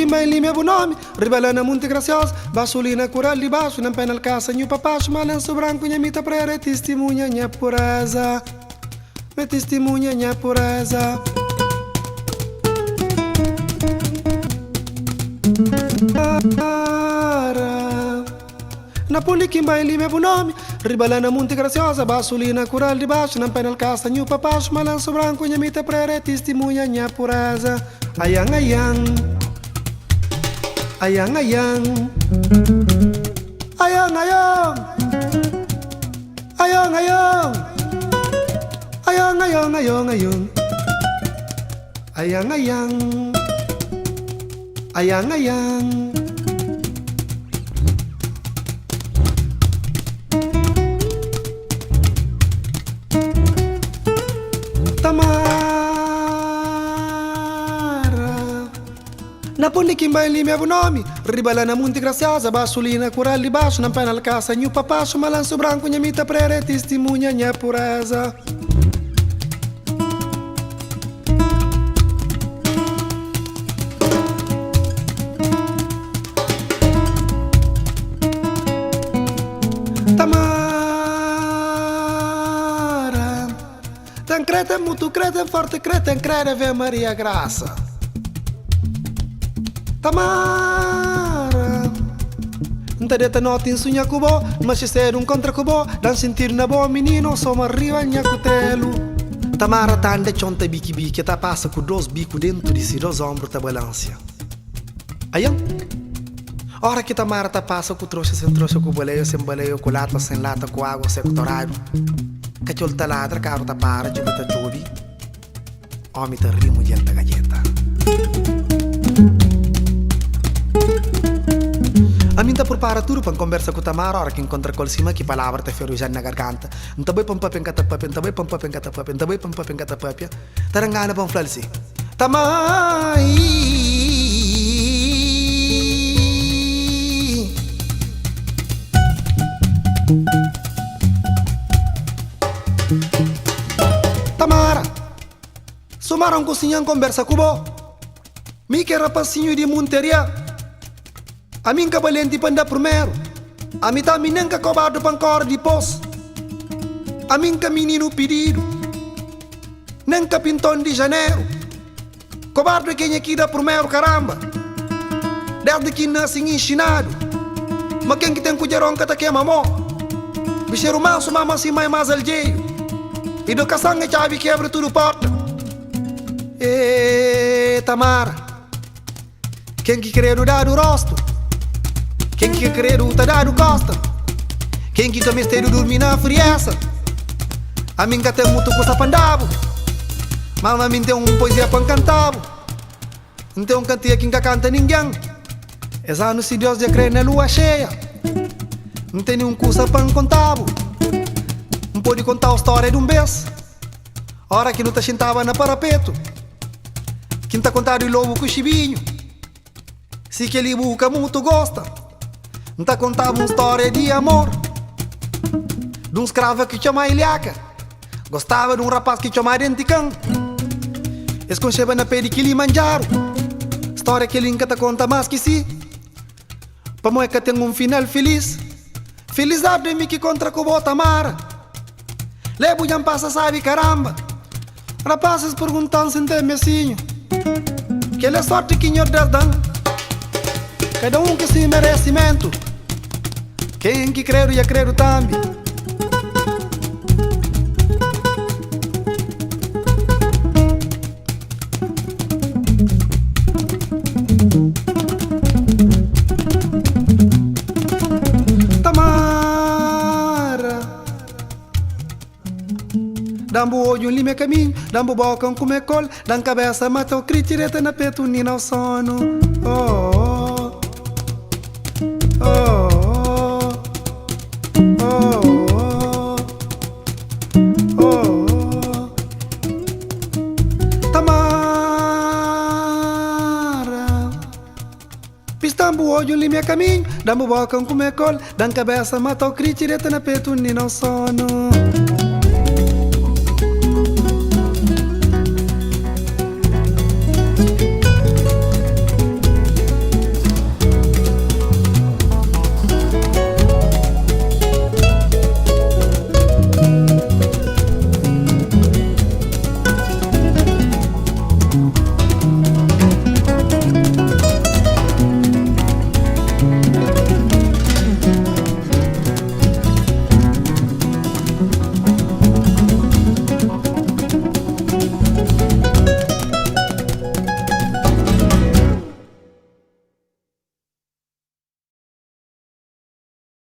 Pulikimba em Lima é bom nome, Ribalana muito graciosa, Basulina cural de baixo, não pena alcaça, nho papacho, malanço branco, nha mita prera, testemunha, nha pureza, me testemunha, nha pureza. Na Pulikimba em Lima é bom nome, Ribalana muito graciosa, Basulina cural de baixo, não pena alcaça, nho papacho, malanço branco, nha mita prera, testemunha, nha pureza. Ayang ayang, ayang ayang, ayang ayang, ayang ayang, ayang ayang, ayang ayang, ayang ayang, ayang ayang. Na Pulikimba em Lima é bom nome, Ribalana muito graciosa, Basulina cural de baixo, não pena alcaça, nho papacho, malanço branco, nha mita prera, testemunha, nha pureza. Tamara, tem creta, muito creta, forte creta, em creta, vê Maria Graça. Tamara, não te nota em sonhar com bo, mas se ser contra com bo, dan sentir na boa menino, só arriba nha cutelo. Tamara tá anda chonta bique, tá passa com dois bicos dentro de si, dois ombros tá balança. Aí, hora que Tamara tá passa com trouxa sem baleio, sem baleio, com lata sem lata, com água sectorado. Cachorro tá ladra, caro tá para, de tá chovi. Homem tá rimo de alta galleta. A mim tá prepara tudo para conversa com Tamara, hora que encontra com cima que palavra te ferrujando na garganta. Não bem pam papem catapapem, não bem pam papem catapapem, não bem pam papem catapapem. Tarangana pam flalsi. Tamai. Tamara. Sumaram cozinhando conversa com bo. Mi que rapazinho de Monteria. A mim que valente panda primeiro, a mim também nem que cobarde pancor depois, a mim que menino pedido, nem que pintão de janeiro, cobarde quem aqui dá primeiro caramba, desde que nasce ensinado, mas quem que tem cuidado que tá queima mó, bicheiro manso mama assim mais alheio, educação é chave que abre tudo porta. Tamara, quem que quer dar o rosto? Quem que quer tá dado costa? Quem que também está dormir na frieza? A mim que tem muito coisa pandavo, mas a mim tem poesia para cantar. Não tem cantinho que canta ninguém. Essa ano se Deus já crê na lua cheia, não tem nenhum coisa para contar. Não pode contar a história de beijo, hora que não tá sentava na parapeto. Quem tá contando o lobo com o chibinho, se que ele busca muito gosta. Não tá contando uma história de amor, de um escravo que chama Ilhaca, gostava de um rapaz que chama Denticão. Esconcheva na pé de Kilimanjaro, história que ele nunca tá conta mais que si. Para mim que tem um final feliz, felicidade de mim que contra com o Tamara. Levo já passa sabe caramba, rapazes perguntando sem ter mesinho, que é sorte que nós dão, cada que se merecimento. Quem que creio e creio também. Tamara, dambo olho lime caminho, dambo boca come col, dan cabeça mata o critireta na peto nina o sono. Oh, oh, oh. Pistambo olho lime caminho, dambo boca come col, dan cabeça mata o critireta na peto nina o sono.